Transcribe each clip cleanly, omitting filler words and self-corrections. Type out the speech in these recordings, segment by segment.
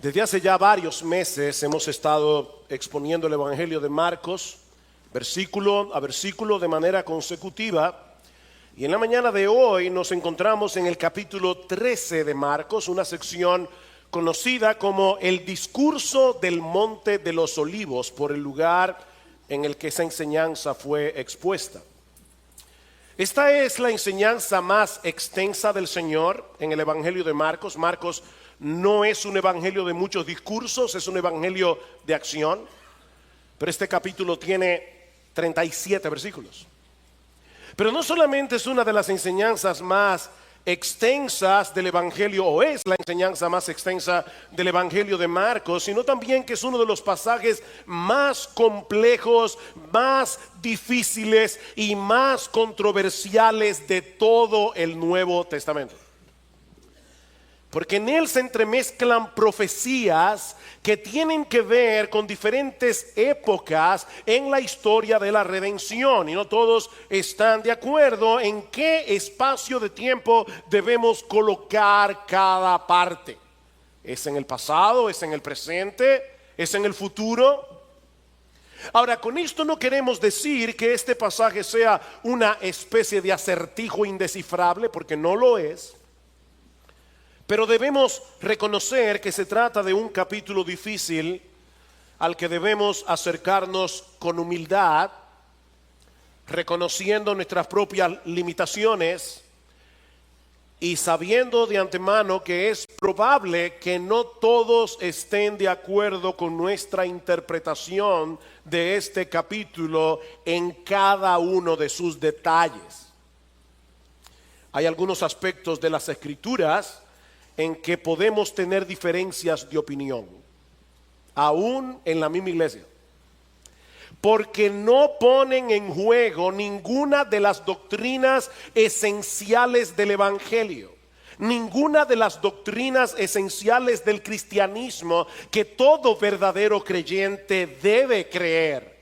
Desde hace ya varios meses hemos estado exponiendo el Evangelio de Marcos, versículo a versículo de manera consecutiva. Y en la mañana de hoy nos encontramos en el capítulo 13 de Marcos, una sección conocida como el discurso del Monte de los Olivos, por el lugar en el que esa enseñanza fue expuesta. Esta es la enseñanza más extensa del Señor en el Evangelio de Marcos. Marcos no es un evangelio de muchos discursos, es un evangelio de acción. Pero este capítulo tiene 37 versículos. Pero no solamente es una de las enseñanzas más extensas del evangelio, o es la enseñanza más extensa del evangelio de Marcos, sino también que es uno de los pasajes más complejos, más difíciles y más controversiales de todo el Nuevo Testamento. Porque en él se entremezclan profecías que tienen que ver con diferentes épocas en la historia de la redención. Y no todos están de acuerdo en qué espacio de tiempo debemos colocar cada parte. ¿Es en el pasado? ¿Es en el presente? ¿Es en el futuro? Ahora, con esto no queremos decir que este pasaje sea una especie de acertijo indescifrable, porque no lo es. Pero debemos reconocer que se trata de un capítulo difícil al que debemos acercarnos con humildad, reconociendo nuestras propias limitaciones y sabiendo de antemano que es probable que no todos estén de acuerdo con nuestra interpretación de este capítulo en cada uno de sus detalles. Hay algunos aspectos de las Escrituras en que podemos tener diferencias de opinión, aún en la misma iglesia, porque no ponen en juego ninguna de las doctrinas esenciales del evangelio, ninguna de las doctrinas esenciales del cristianismo que todo verdadero creyente debe creer.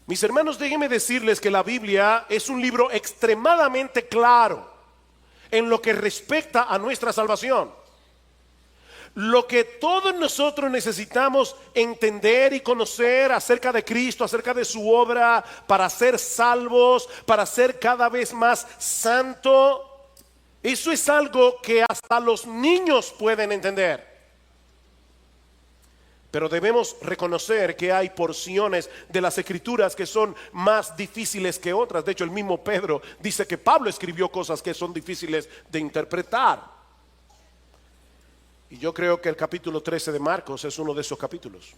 Mis hermanos, déjenme decirles que la Biblia es un libro extremadamente claro en lo que respecta a nuestra salvación. Lo que todos nosotros necesitamos entender y conocer acerca de Cristo, acerca de su obra, para ser salvos, para ser cada vez más santo, eso es algo que hasta los niños pueden entender. Pero debemos reconocer que hay porciones de las Escrituras que son más difíciles que otras. De hecho, el mismo Pedro dice que Pablo escribió cosas que son difíciles de interpretar. Y yo creo que el capítulo 13 de Marcos es uno de esos capítulos.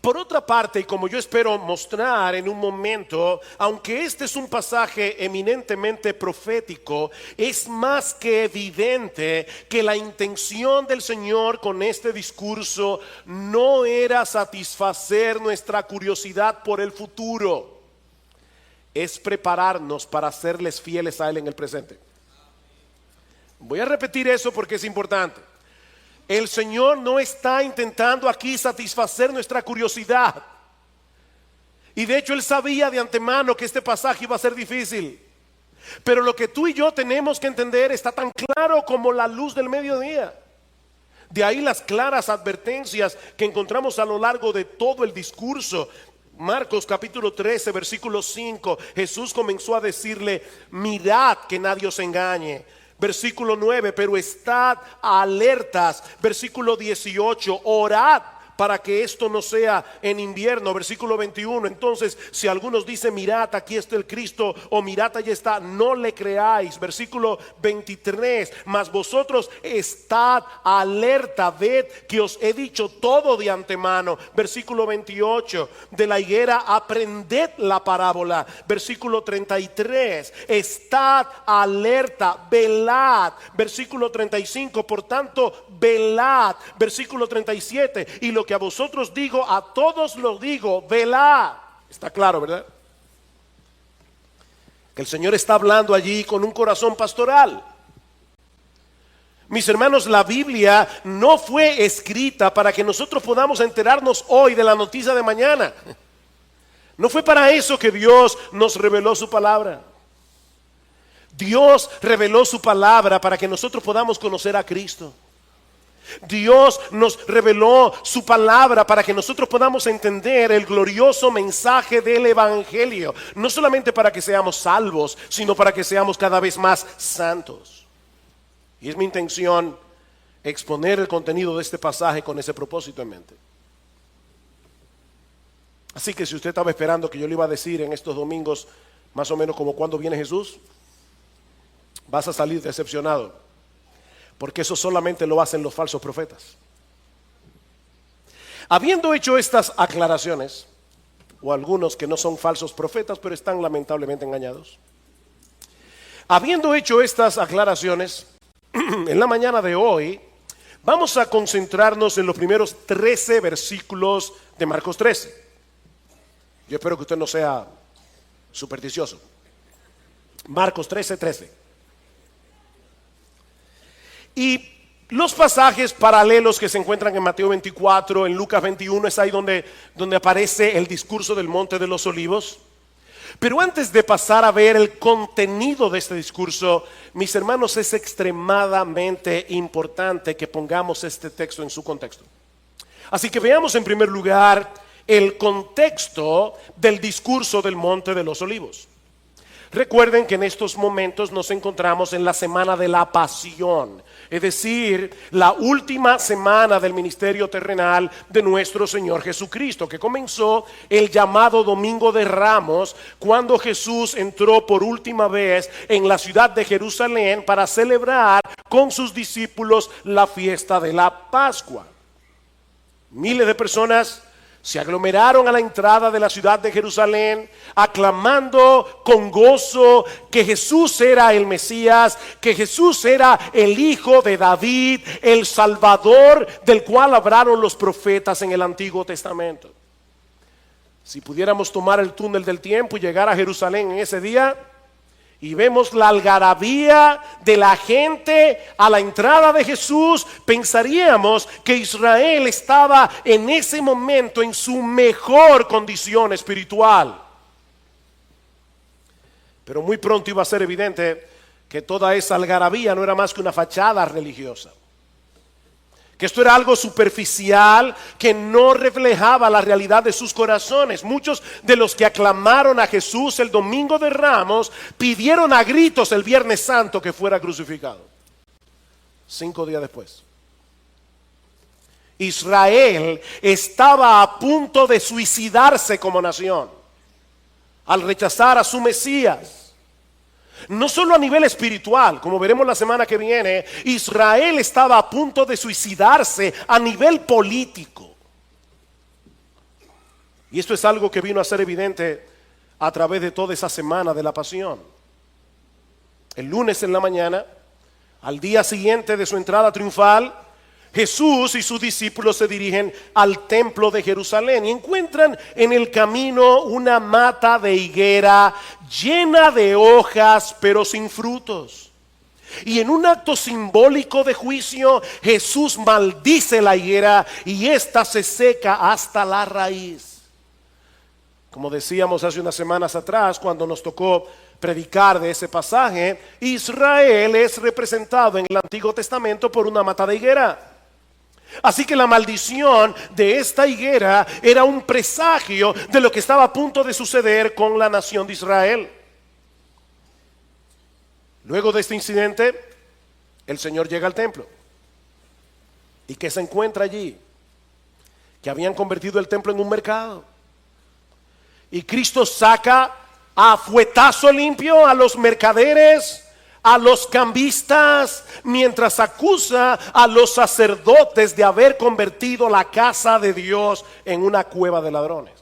Por otra parte, y como yo espero mostrar en un momento, aunque este es un pasaje eminentemente profético, es más que evidente que la intención del Señor con este discurso no era satisfacer nuestra curiosidad por el futuro, es prepararnos para serles fieles a Él en el presente. Voy a repetir eso porque es importante. El Señor no está intentando aquí satisfacer nuestra curiosidad. Y de hecho Él sabía de antemano que este pasaje iba a ser difícil. Pero lo que tú y yo tenemos que entender está tan claro como la luz del mediodía. De ahí las claras advertencias que encontramos a lo largo de todo el discurso. Marcos capítulo 13 versículo 5, Jesús comenzó a decirle: mirad que nadie os engañe. Versículo 9, pero estad alertas. Versículo 18, orad para que esto no sea en invierno. Versículo 21, entonces si algunos dicen: mirad, aquí está el Cristo, o mirad, allí está, no le creáis. Versículo 23, mas vosotros estad alerta, ved que os he dicho todo de antemano. Versículo 28, de la higuera aprended la parábola. Versículo 33, estad alerta, velad. Versículo 35, por tanto velad. Versículo 37, y lo que a vosotros digo, a todos lo digo, velad. Está claro, ¿verdad? Que el Señor está hablando allí con un corazón pastoral. Mis hermanos, la Biblia no fue escrita para que nosotros podamos enterarnos hoy de la noticia de mañana. No fue para eso que Dios nos reveló su palabra. Dios reveló su palabra para que nosotros podamos conocer a Cristo. Dios nos reveló su palabra para que nosotros podamos entender el glorioso mensaje del Evangelio. No solamente para que seamos salvos, sino para que seamos cada vez más santos. Y es mi intención exponer el contenido de este pasaje con ese propósito en mente. Así que si usted estaba esperando que yo le iba a decir en estos domingos más o menos como cuándo viene Jesús, vas a salir decepcionado, porque eso solamente lo hacen los falsos profetas. Habiendo hecho estas aclaraciones, o algunos que no son falsos profetas, pero están lamentablemente engañados. Habiendo hecho estas aclaraciones, en la mañana de hoy vamos a concentrarnos en los primeros 13 versículos de Marcos 13. Yo espero que usted no sea supersticioso. Marcos 13:13. Y los pasajes paralelos que se encuentran en Mateo 24, en Lucas 21, es ahí donde aparece el discurso del Monte de los Olivos. Pero antes de pasar a ver el contenido de este discurso, mis hermanos, es extremadamente importante que pongamos este texto en su contexto. Así que veamos en primer lugar el contexto del discurso del Monte de los Olivos. Recuerden que en estos momentos nos encontramos en la semana de la pasión, es decir, la última semana del ministerio terrenal de nuestro Señor Jesucristo, que comenzó el llamado Domingo de Ramos, cuando Jesús entró por última vez en la ciudad de Jerusalén para celebrar con sus discípulos la fiesta de la Pascua. Miles de personas se aglomeraron a la entrada de la ciudad de Jerusalén, aclamando con gozo que Jesús era el Mesías, que Jesús era el Hijo de David, el Salvador del cual hablaron los profetas en el Antiguo Testamento. Si pudiéramos tomar el túnel del tiempo y llegar a Jerusalén en ese día, y vemos la algarabía de la gente a la entrada de Jesús, pensaríamos que Israel estaba en ese momento en su mejor condición espiritual. Pero muy pronto iba a ser evidente que toda esa algarabía no era más que una fachada religiosa, que esto era algo superficial que no reflejaba la realidad de sus corazones. Muchos de los que aclamaron a Jesús el Domingo de Ramos pidieron a gritos el Viernes Santo que fuera crucificado. 5 días después, Israel estaba a punto de suicidarse como nación al rechazar a su Mesías. No solo a nivel espiritual, como veremos la semana que viene, Israel estaba a punto de suicidarse a nivel político. Y esto es algo que vino a ser evidente a través de toda esa semana de la pasión. El lunes en la mañana, al día siguiente de su entrada triunfal, Jesús y sus discípulos se dirigen al templo de Jerusalén y encuentran en el camino una mata de higuera llena de hojas pero sin frutos. Y en un acto simbólico de juicio, Jesús maldice la higuera y ésta se seca hasta la raíz. Como decíamos hace unas semanas atrás, cuando nos tocó predicar de ese pasaje, Israel es representado en el Antiguo Testamento por una mata de higuera. Así que la maldición de esta higuera era un presagio de lo que estaba a punto de suceder con la nación de Israel. Luego de este incidente, el Señor llega al templo. ¿Y qué se encuentra allí? Que habían convertido el templo en un mercado. Y Cristo saca a fuetazo limpio a los mercaderes, a los cambistas, mientras acusa a los sacerdotes de haber convertido la casa de Dios en una cueva de ladrones.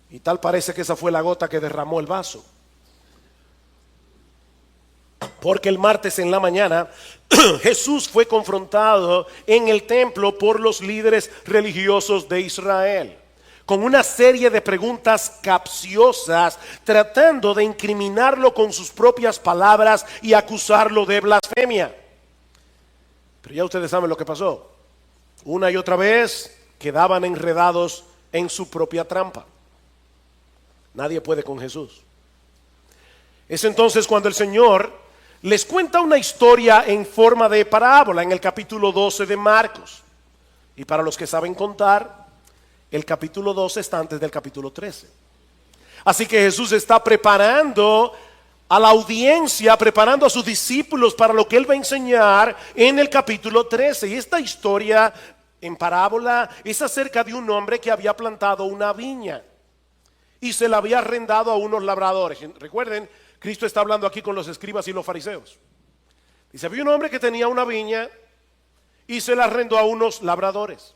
Y tal parece que esa fue la gota que derramó el vaso. Porque el martes en la mañana Jesús fue confrontado en el templo por los líderes religiosos de Israel, con una serie de preguntas capciosas, tratando de incriminarlo con sus propias palabras y acusarlo de blasfemia. Pero ya ustedes saben lo que pasó. Una y otra vez quedaban enredados en su propia trampa. Nadie puede con Jesús. Es entonces cuando el Señor les cuenta una historia en forma de parábola en el capítulo 12 de Marcos. Y para los que saben contar, el capítulo 12 está antes del capítulo 13. Así que Jesús está preparando a la audiencia, preparando a sus discípulos para lo que Él va a enseñar en el capítulo 13. Y esta historia en parábola es acerca de un hombre que había plantado una viña y se la había arrendado a unos labradores. Recuerden, Cristo está hablando aquí con los escribas y los fariseos. Dice, había un hombre que tenía una viña y se la arrendó a unos labradores.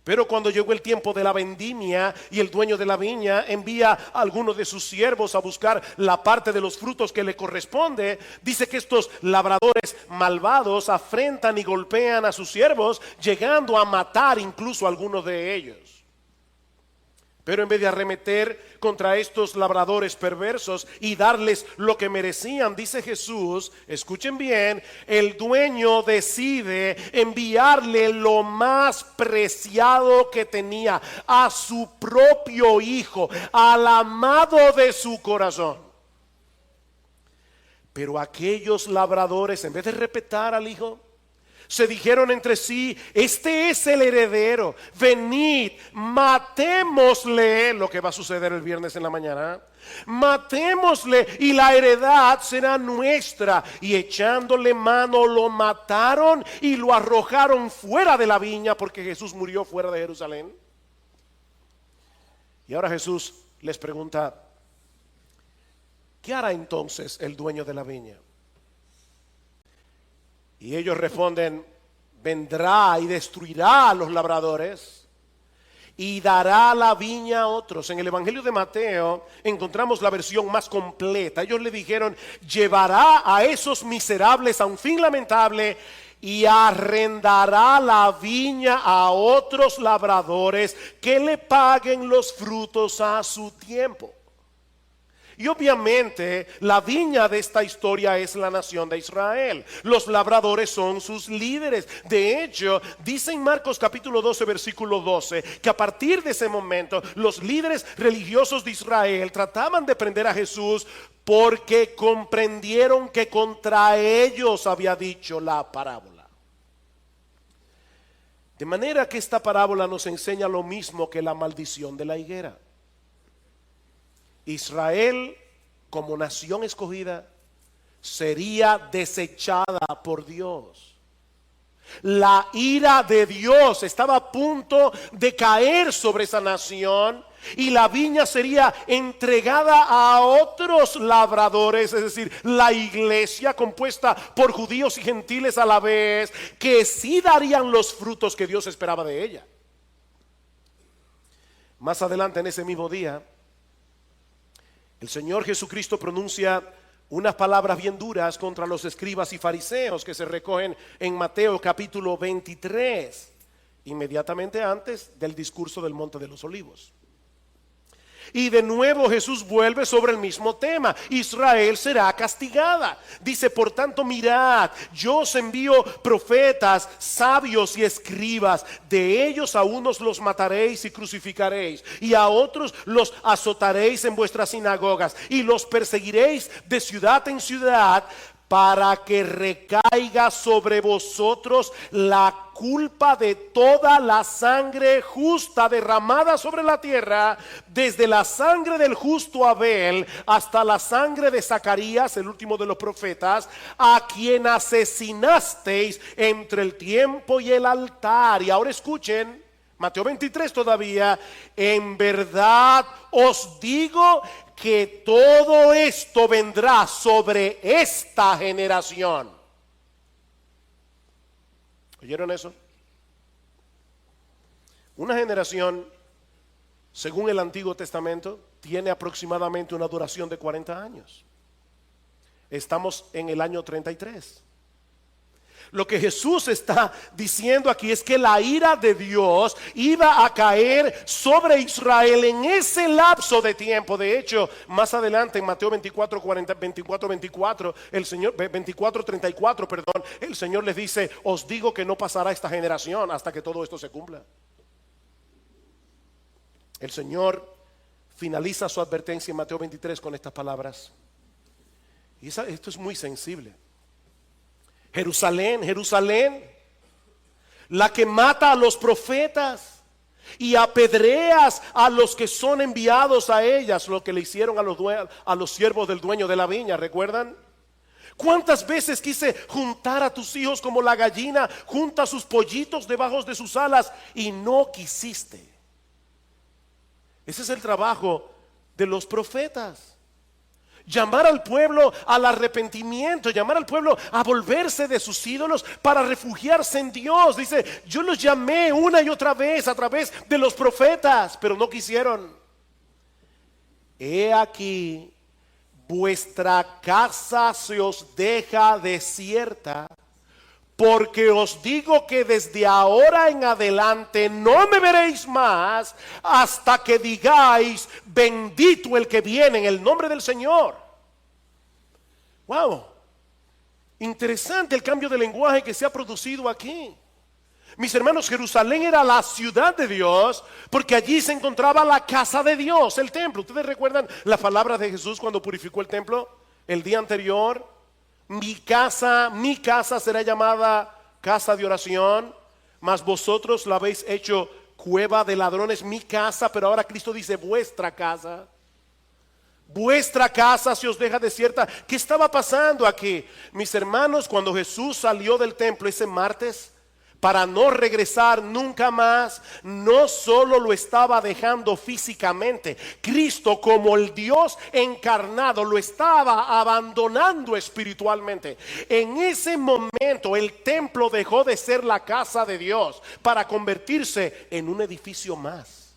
Pero cuando llegó el tiempo de la vendimia y el dueño de la viña envía a algunos de sus siervos a buscar la parte de los frutos que le corresponde, dice que estos labradores malvados afrentan y golpean a sus siervos, llegando a matar incluso a algunos de ellos. Pero en vez de arremeter contra estos labradores perversos y darles lo que merecían, dice Jesús, escuchen bien, el dueño decide enviarle lo más preciado que tenía, a su propio hijo, al amado de su corazón. Pero aquellos labradores, en vez de respetar al hijo, se dijeron entre sí, este es el heredero, venid, matémosle, lo que va a suceder el viernes en la mañana, matémosle y la heredad será nuestra. Y echándole mano lo mataron y lo arrojaron fuera de la viña, porque Jesús murió fuera de Jerusalén. Y ahora Jesús les pregunta, ¿qué hará entonces el dueño de la viña? Y ellos responden, vendrá y destruirá a los labradores y dará la viña a otros. En el Evangelio de Mateo encontramos la versión más completa. Ellos le dijeron, llevará a esos miserables a un fin lamentable y arrendará la viña a otros labradores que le paguen los frutos a su tiempo. Y obviamente la viña de esta historia es la nación de Israel. Los labradores son sus líderes. De hecho, dice en Marcos capítulo 12 versículo 12 que a partir de ese momento los líderes religiosos de Israel trataban de prender a Jesús porque comprendieron que contra ellos había dicho la parábola. De manera que esta parábola nos enseña lo mismo que la maldición de la higuera. Israel, como nación escogida, sería desechada por Dios. La ira de Dios estaba a punto de caer sobre esa nación y la viña sería entregada a otros labradores, es decir, la iglesia compuesta por judíos y gentiles a la vez, que sí darían los frutos que Dios esperaba de ella. Más adelante en ese mismo día, el Señor Jesucristo pronuncia unas palabras bien duras contra los escribas y fariseos que se recogen en Mateo capítulo 23, inmediatamente antes del discurso del Monte de los Olivos. Y de nuevo Jesús vuelve sobre el mismo tema. Israel será castigada. Dice, por tanto, mirad, yo os envío profetas, sabios y escribas. De ellos a unos los mataréis y crucificaréis, y a otros los azotaréis en vuestras sinagogas, y los perseguiréis de ciudad en ciudad, para que recaiga sobre vosotros la culpa de toda la sangre justa derramada sobre la tierra, desde la sangre del justo Abel hasta la sangre de Zacarías, el último de los profetas, a quien asesinasteis entre el tiempo y el altar. Y ahora escuchen, Mateo 23 todavía, en verdad os digo que todo esto vendrá sobre esta generación. ¿Oyeron eso? Una generación, según el Antiguo Testamento, tiene aproximadamente una duración de 40 años. Estamos en el año 33. Lo que Jesús está diciendo aquí es que la ira de Dios iba a caer sobre Israel en ese lapso de tiempo. De hecho, más adelante en Mateo 24, 24, el Señor, 24, 34, perdón, el Señor les dice, os digo que no pasará esta generación hasta que todo esto se cumpla. El Señor finaliza su advertencia en Mateo 23 con estas palabras. Y esto es muy sensible. Jerusalén, Jerusalén, la que mata a los profetas y apedreas a los que son enviados a ellas, lo que le hicieron a los siervos del dueño de la viña, ¿recuerdan? ¿Cuántas veces quise juntar a tus hijos como la gallina junta sus pollitos debajo de sus alas y no quisiste? Ese es el trabajo de los profetas. Llamar al pueblo al arrepentimiento, llamar al pueblo a volverse de sus ídolos para refugiarse en Dios. Dice, yo los llamé una y otra vez a través de los profetas, pero no quisieron. He aquí, vuestra casa se os deja desierta, porque os digo que desde ahora en adelante no me veréis más hasta que digáis, bendito el que viene en el nombre del Señor. Wow, interesante el cambio de lenguaje que se ha producido aquí. Mis hermanos, Jerusalén era la ciudad de Dios porque allí se encontraba la casa de Dios, el templo. ¿Ustedes recuerdan las palabras de Jesús cuando purificó el templo el día anterior? Mi casa será llamada casa de oración, mas vosotros la habéis hecho cueva de ladrones. Mi casa, pero ahora Cristo dice vuestra casa. Vuestra casa se os deja desierta. ¿Qué estaba pasando aquí? Mis hermanos, cuando Jesús salió del templo ese martes para no regresar nunca más, no solo lo estaba dejando físicamente, Cristo como el Dios encarnado lo estaba abandonando espiritualmente. En ese momento el templo dejó de ser la casa de Dios para convertirse en un edificio más.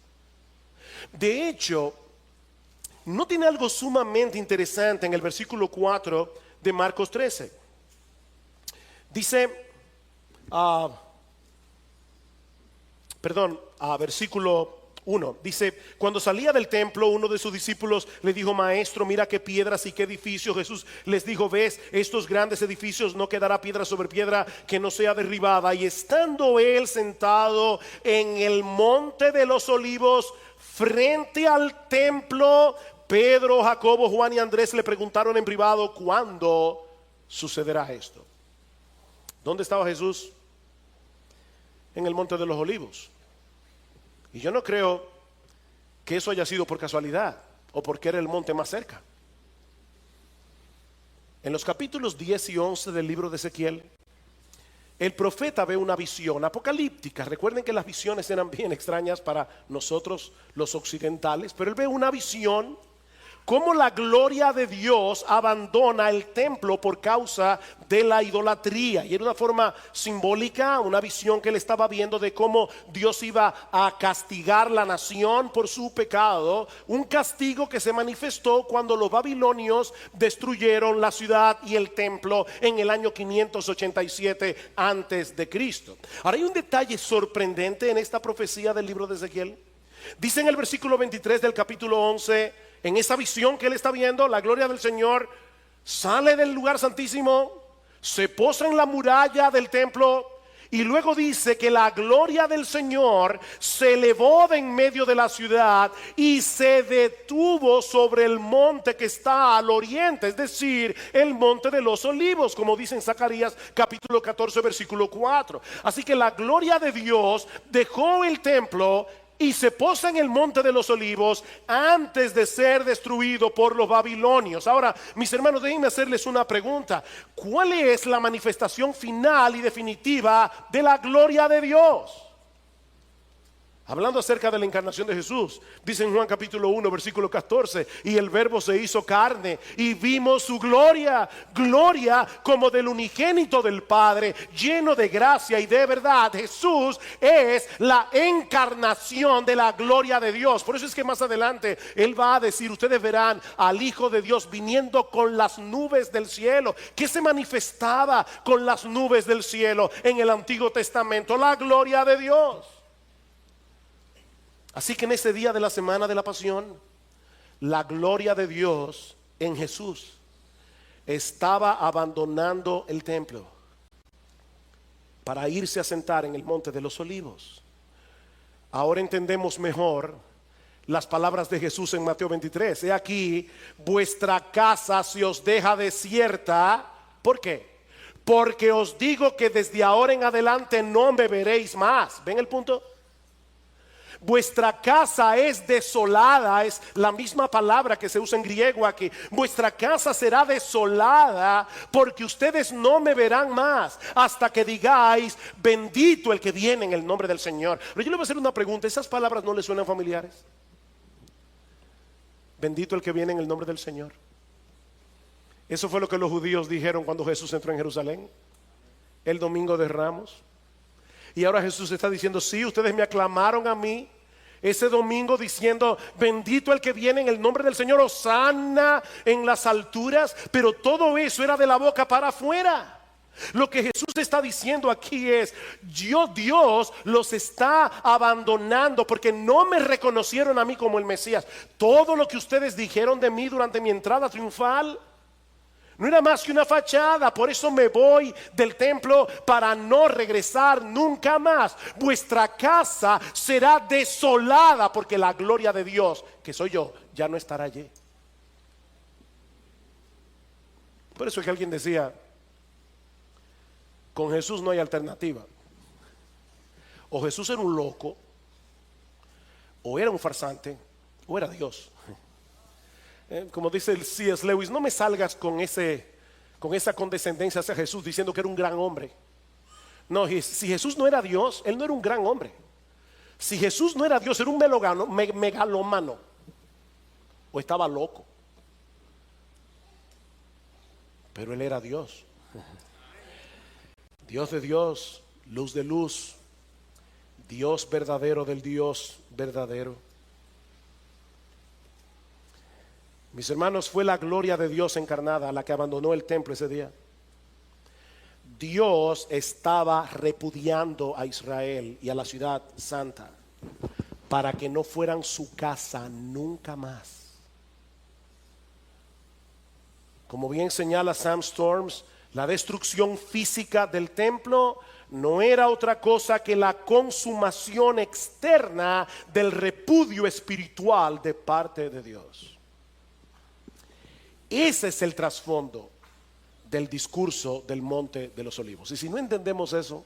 De hecho, ¿no tiene algo sumamente interesante en el versículo 4 de Marcos 13? Dice, versículo 1, dice, cuando salía del templo uno de sus discípulos le dijo, maestro, mira qué piedras y qué edificios. Jesús les dijo, ves estos grandes edificios, no quedará piedra sobre piedra que no sea derribada. Y estando él sentado en el monte de los olivos frente al templo, Pedro, Jacobo, Juan y Andrés le preguntaron en privado, ¿cuándo sucederá esto? ¿Dónde estaba Jesús? En el monte de los olivos. Y yo no creo que eso haya sido por casualidad o porque era el monte más cerca. En los capítulos 10 y 11 del libro de Ezequiel, el profeta ve una visión apocalíptica. Recuerden que las visiones eran bien extrañas para nosotros los occidentales, pero él ve una visión cómo la gloria de Dios abandona el templo por causa de la idolatría. Y era una forma simbólica, una visión que él estaba viendo de cómo Dios iba a castigar la nación por su pecado. Un castigo que se manifestó cuando los babilonios destruyeron la ciudad y el templo en el año 587 antes de Cristo. Ahora hay un detalle sorprendente en esta profecía del libro de Ezequiel. Dice en el versículo 23 del capítulo 11, en esa visión que él está viendo, la gloria del Señor sale del lugar santísimo, se posa en la muralla del templo y luego dice que la gloria del Señor se elevó de en medio de la ciudad y se detuvo sobre el monte que está al oriente, es decir, el monte de los olivos, como dice en Zacarías capítulo 14 versículo 4. Así que la gloria de Dios dejó el templo y se posa en el monte de los olivos antes de ser destruido por los babilonios. Ahora, mis hermanos, déjenme hacerles una pregunta. ¿Cuál es la manifestación final y definitiva de la gloria de Dios? Hablando acerca de la encarnación de Jesús, dice en Juan capítulo 1 versículo 14, y el verbo se hizo carne y vimos su gloria, gloria como del unigénito del Padre, lleno de gracia y de verdad. Jesús es la encarnación de la gloria de Dios. Por eso es que más adelante Él va a decir, ustedes verán al Hijo de Dios viniendo con las nubes del cielo. ¿Qué se manifestaba con las nubes del cielo en el Antiguo Testamento? La gloria de Dios. Así que en ese día de la semana de la pasión, la gloria de Dios en Jesús estaba abandonando el templo para irse a sentar en el monte de los olivos. Ahora entendemos mejor las palabras de Jesús en Mateo 23. He aquí, vuestra casa se os deja desierta. ¿Por qué? Porque os digo que desde ahora en adelante no me veréis más. ¿Ven el punto? Vuestra casa es desolada, es la misma palabra que se usa en griego aquí. Vuestra casa será desolada porque ustedes no me verán más hasta que digáis, bendito el que viene en el nombre del Señor. Pero yo le voy a hacer una pregunta, ¿esas palabras no le suenan familiares? Bendito el que viene en el nombre del Señor. Eso fue lo que los judíos dijeron cuando Jesús entró en Jerusalén el domingo de Ramos. Y ahora Jesús está diciendo, sí, ustedes me aclamaron a mí ese domingo diciendo, bendito el que viene en el nombre del Señor, hosana en las alturas, pero todo eso era de la boca para afuera. Lo que Jesús está diciendo aquí es, Dios los está abandonando porque no me reconocieron a mí como el Mesías. Todo lo que ustedes dijeron de mí durante mi entrada triunfal no era más que una fachada. Por eso me voy del templo para no regresar nunca más. Vuestra casa será desolada porque la gloria de Dios, que soy yo, ya no estará allí. Por eso es que alguien decía, con Jesús no hay alternativa. O Jesús era un loco, o era un farsante, o era Dios. Como dice el C.S. Lewis, no me salgas con esa condescendencia hacia Jesús diciendo que era un gran hombre. No, si Jesús no era Dios, Él no era un gran hombre. Si Jesús no era Dios, era un megalómano, o estaba loco. Pero Él era Dios. Dios de Dios, luz de luz, Dios verdadero del Dios verdadero. Mis hermanos, fue la gloria de Dios encarnada la que abandonó el templo ese día. Dios estaba repudiando a Israel y a la ciudad santa para que no fueran su casa nunca más. Como bien señala Sam Storms, la destrucción física del templo no era otra cosa que la consumación externa del repudio espiritual de parte de Dios. Ese es el trasfondo del discurso del Monte de los Olivos. Y si no entendemos eso,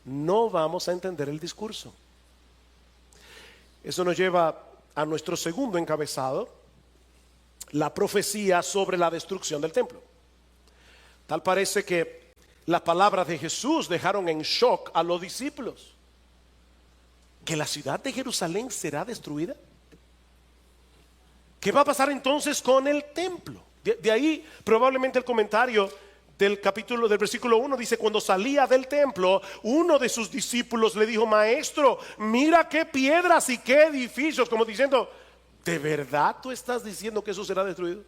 no vamos a entender el discurso. Eso nos lleva a nuestro segundo encabezado, la profecía sobre la destrucción del templo. Tal parece que las palabras de Jesús dejaron en shock a los discípulos. ¿Que la ciudad de Jerusalén será destruida? ¿Qué va a pasar entonces con el templo? De ahí probablemente el comentario del capítulo del versículo 1 dice, cuando salía del templo, uno de sus discípulos le dijo, maestro, mira qué piedras y qué edificios, como diciendo, ¿de verdad tú estás diciendo que eso será destruido?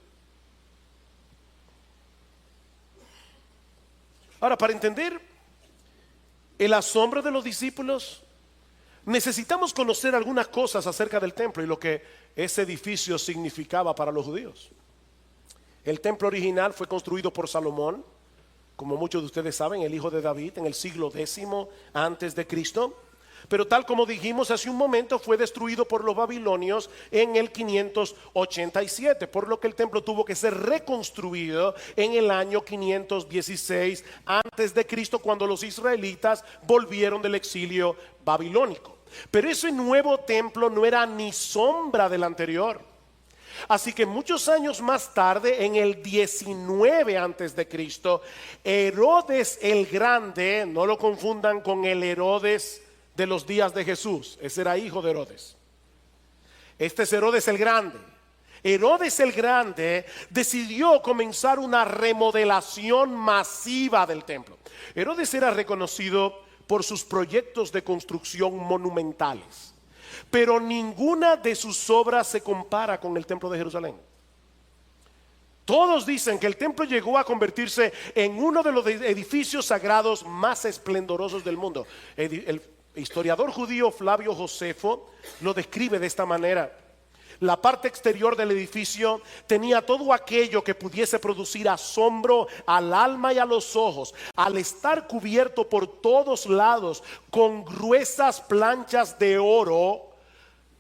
Ahora, para entender el asombro de los discípulos, necesitamos conocer algunas cosas acerca del templo y lo que ese edificio significaba para los judíos. El templo original fue construido por Salomón, como muchos de ustedes saben, el hijo de David, en el siglo X antes de Cristo. Pero tal como dijimos hace un momento, fue destruido por los babilonios en el 587, por lo que el templo tuvo que ser reconstruido en el año 516 antes de Cristo, cuando los israelitas volvieron del exilio babilónico. Pero ese nuevo templo no era ni sombra del anterior. Así que muchos años más tarde, en el 19 antes de Cristo, Herodes el Grande, no lo confundan con el Herodes de los días de Jesús, ese era hijo de Herodes. Este es Herodes el Grande. Herodes el Grande decidió comenzar una remodelación masiva del templo. Herodes era reconocido por sus proyectos de construcción monumentales, pero ninguna de sus obras se compara con el templo de Jerusalén. Todos dicen que el templo llegó a convertirse en uno de los edificios sagrados más esplendorosos del mundo. El historiador judío Flavio Josefo lo describe de esta manera. La parte exterior del edificio tenía todo aquello que pudiese producir asombro al alma y a los ojos, al estar cubierto por todos lados con gruesas planchas de oro.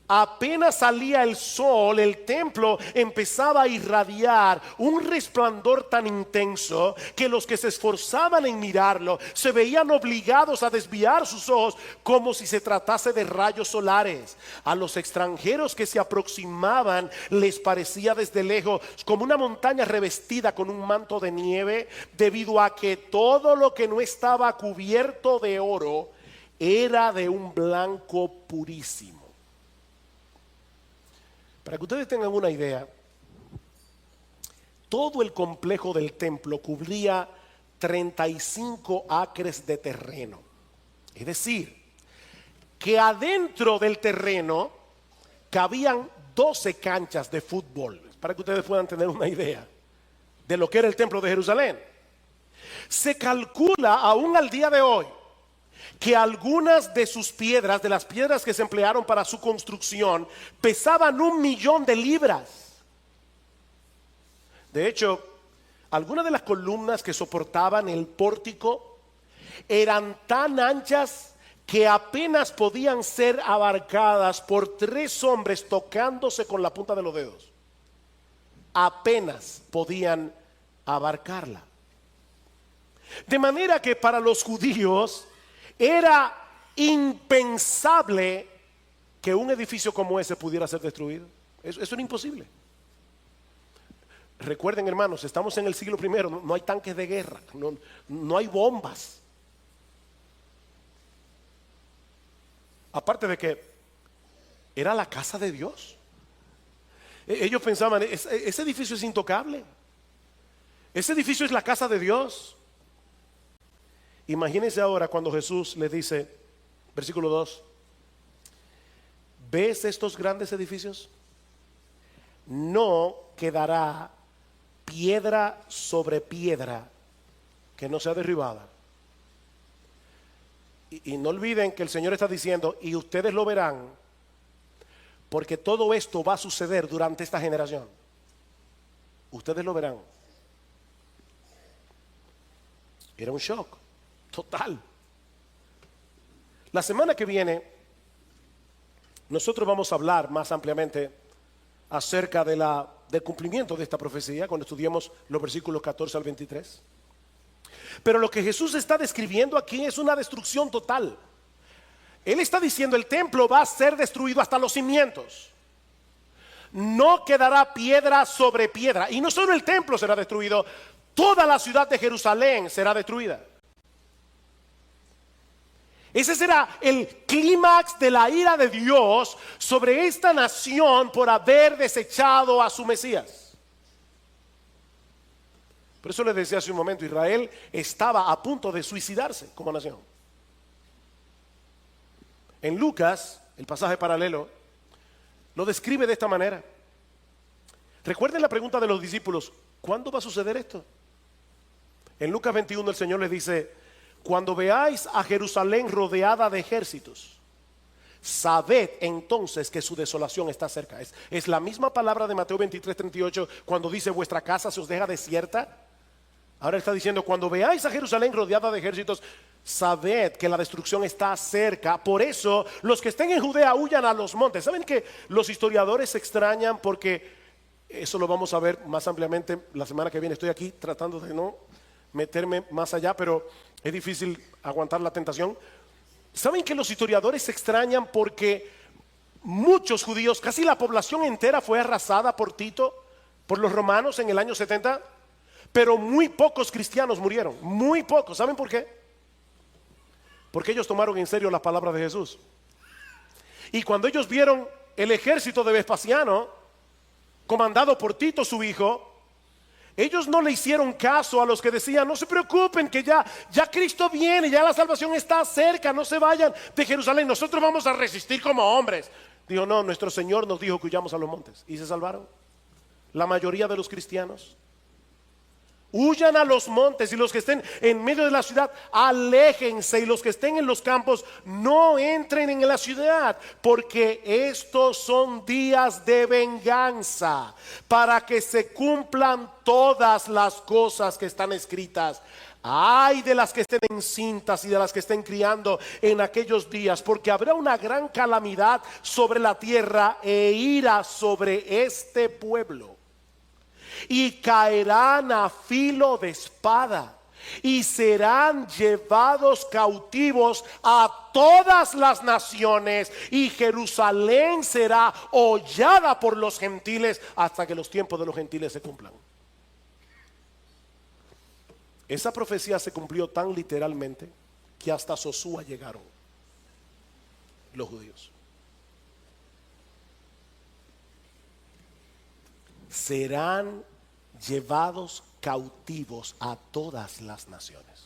Apenas salía el sol, el templo empezaba a irradiar un resplandor tan intenso que los que se esforzaban en mirarlo se veían obligados a desviar sus ojos como si se tratase de rayos solares. A los extranjeros que se aproximaban les parecía desde lejos como una montaña revestida con un manto de nieve, debido a que todo lo que no estaba cubierto de oro era de un blanco purísimo. Para que ustedes tengan una idea, todo el complejo del templo cubría 35 acres de terreno. Es decir, que adentro del terreno cabían 12 canchas de fútbol, para que ustedes puedan tener una idea de lo que era el templo de Jerusalén. Se calcula aún al día de hoy que algunas de sus piedras, de las piedras que se emplearon para su construcción, pesaban 1.000.000 de libras. De hecho, algunas de las columnas que soportaban el pórtico eran tan anchas que apenas podían ser abarcadas por 3 hombres tocándose con la punta de los dedos. Apenas podían abarcarla. De manera que para los judíos era impensable que un edificio como ese pudiera ser destruido. Eso era imposible. Recuerden, hermanos, estamos en el siglo I, no hay tanques de guerra, no hay bombas. Aparte de que era la casa de Dios. Ellos pensaban, ese edificio es intocable. Ese edificio es la casa de Dios. Imagínense ahora cuando Jesús les dice, versículo 2, ¿ves estos grandes edificios? No quedará piedra sobre piedra que no sea derribada. Y no olviden que el Señor está diciendo, y ustedes lo verán, porque todo esto va a suceder durante esta generación. Ustedes lo verán. Era un shock total. La semana que viene nosotros vamos a hablar más ampliamente acerca del cumplimiento de esta profecía cuando estudiemos los versículos 14 al 23. Pero lo que Jesús está describiendo aquí es una destrucción total. Él está diciendo el templo va a ser destruido hasta los cimientos. No quedará piedra sobre piedra. Y no solo el templo será destruido, toda la ciudad de Jerusalén será destruida. Ese será el clímax de la ira de Dios sobre esta nación por haber desechado a su Mesías. Por eso les decía hace un momento, Israel estaba a punto de suicidarse como nación. En Lucas, el pasaje paralelo, lo describe de esta manera. Recuerden la pregunta de los discípulos, ¿cuándo va a suceder esto? En Lucas 21 el Señor les dice, cuando veáis a Jerusalén rodeada de ejércitos, sabed entonces que su desolación está cerca. Es la misma palabra de Mateo 23:38 cuando dice vuestra casa se os deja desierta. Ahora está diciendo cuando veáis a Jerusalén rodeada de ejércitos, sabed que la destrucción está cerca. Por eso los que estén en Judea huyan a los montes. ¿Saben que los historiadores se extrañan? Porque eso lo vamos a ver más ampliamente la semana que viene. Estoy aquí tratando de no meterme más allá, pero es difícil aguantar la tentación. ¿Saben que los historiadores se extrañan porque muchos judíos, casi la población entera fue arrasada por Tito, por los romanos en el año 70? Pero muy pocos cristianos murieron, muy pocos. ¿Saben por qué? Porque ellos tomaron en serio las palabras de Jesús. Y cuando ellos vieron el ejército de Vespasiano, comandado por Tito su hijo, ellos no le hicieron caso a los que decían, no se preocupen que ya Cristo viene, ya la salvación está cerca, no se vayan de Jerusalén, nosotros vamos a resistir como hombres. Dijo, no, nuestro Señor nos dijo que huyamos a los montes. Y se salvaron. La mayoría de los cristianos huyan a los montes, y los que estén en medio de la ciudad aléjense, y los que estén en los campos no entren en la ciudad, porque estos son días de venganza, para que se cumplan todas las cosas que están escritas Ay de las que estén encintas y de las que estén criando en aquellos días, porque habrá una gran calamidad sobre la tierra e ira sobre este pueblo. Y caerán a filo de espada y serán llevados cautivos a todas las naciones, y Jerusalén será hollada por los gentiles hasta que los tiempos de los gentiles se cumplan. Esa profecía se cumplió tan literalmente que hasta Sosúa llegaron los judíos. Serán llevados cautivos a todas las naciones.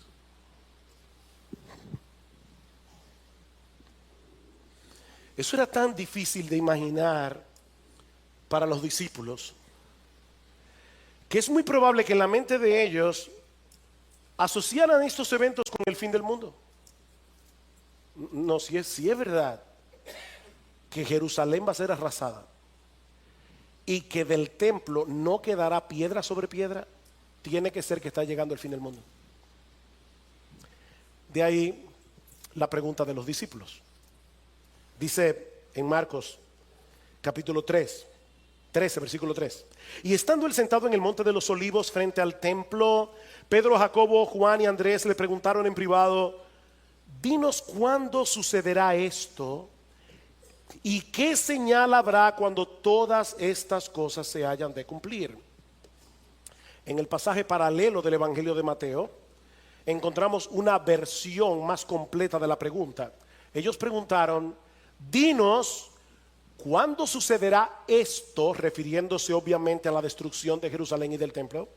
Eso era tan difícil de imaginar para los discípulos que es muy probable que en la mente de ellos asociaran estos eventos con el fin del mundo. No, si es verdad que Jerusalén va a ser arrasada y que del templo no quedará piedra sobre piedra, tiene que ser que está llegando el fin del mundo. De ahí la pregunta de los discípulos. Dice en Marcos capítulo 13, versículo 3. Y estando él sentado en el monte de los olivos frente al templo, Pedro, Jacobo, Juan y Andrés le preguntaron en privado: dinos cuándo sucederá esto y qué señal habrá cuando todas estas cosas se hayan de cumplir. En el pasaje paralelo del Evangelio de Mateo encontramos una versión más completa de la pregunta. Ellos preguntaron: dinos cuándo sucederá esto, refiriéndose obviamente a la destrucción de Jerusalén y del templo,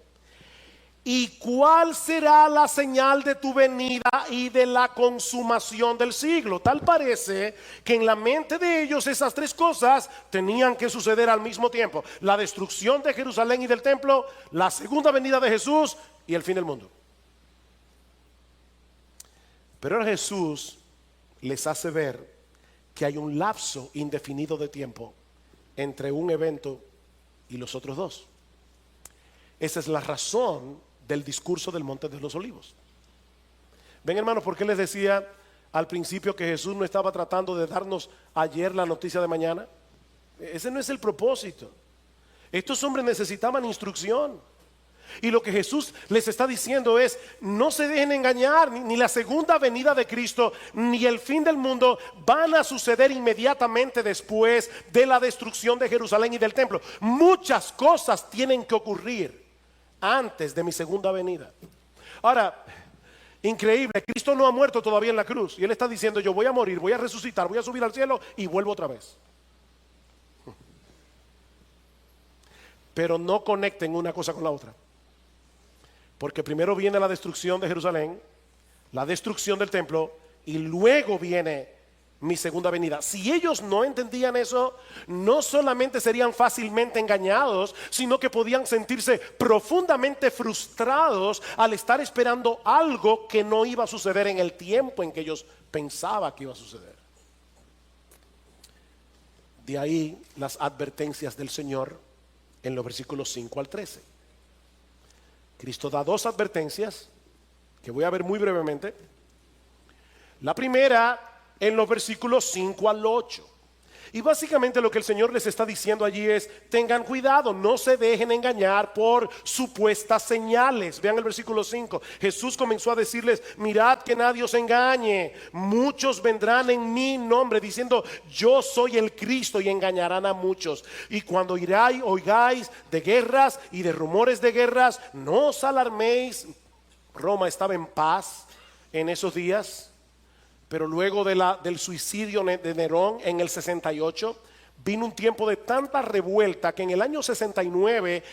y cuál será la señal de tu venida y de la consumación del siglo. Tal parece que en la mente de ellos esas tres cosas tenían que suceder al mismo tiempo: la destrucción de Jerusalén y del templo, la segunda venida de Jesús y el fin del mundo. Pero ahora Jesús les hace ver que hay un lapso indefinido de tiempo entre un evento y los otros dos. Esa es la razón del discurso del Monte de los Olivos. Ven, hermanos, ¿por qué les decía al principio que Jesús no estaba tratando de darnos ayer la noticia de mañana? Ese no es el propósito. Estos hombres necesitaban instrucción. Y lo que Jesús les está diciendo es: no se dejen engañar, ni la segunda venida de Cristo ni el fin del mundo van a suceder inmediatamente después de la destrucción de Jerusalén y del templo. Muchas cosas tienen que ocurrir antes de mi segunda venida. Ahora, increíble, Cristo no ha muerto todavía en la cruz, y Él está diciendo: yo voy a morir, voy a resucitar, voy a subir al cielo y vuelvo otra vez. Pero no conecten una cosa con la otra, porque primero viene la destrucción de Jerusalén, la destrucción del templo, y luego viene mi segunda venida. Si ellos no entendían eso, no solamente serían fácilmente engañados, sino que podían sentirse profundamente frustrados al estar esperando algo que no iba a suceder en el tiempo en que ellos pensaban que iba a suceder. De ahí las advertencias del Señor en los versículos 5 al 13. Cristo da dos advertencias que voy a ver muy brevemente. La primera en los versículos 5 al 8. Y básicamente lo que el Señor les está diciendo allí es: tengan cuidado, no se dejen engañar por supuestas señales. Vean el versículo 5. Jesús comenzó a decirles: mirad que nadie os engañe. Muchos vendrán en mi nombre diciendo: yo soy el Cristo, y engañarán a muchos. Y cuando oigáis de guerras y de rumores de guerras, no os alarméis. Roma estaba en paz en esos días. Pero luego del suicidio de Nerón en el 68, vino un tiempo de tanta revuelta que en el año 69,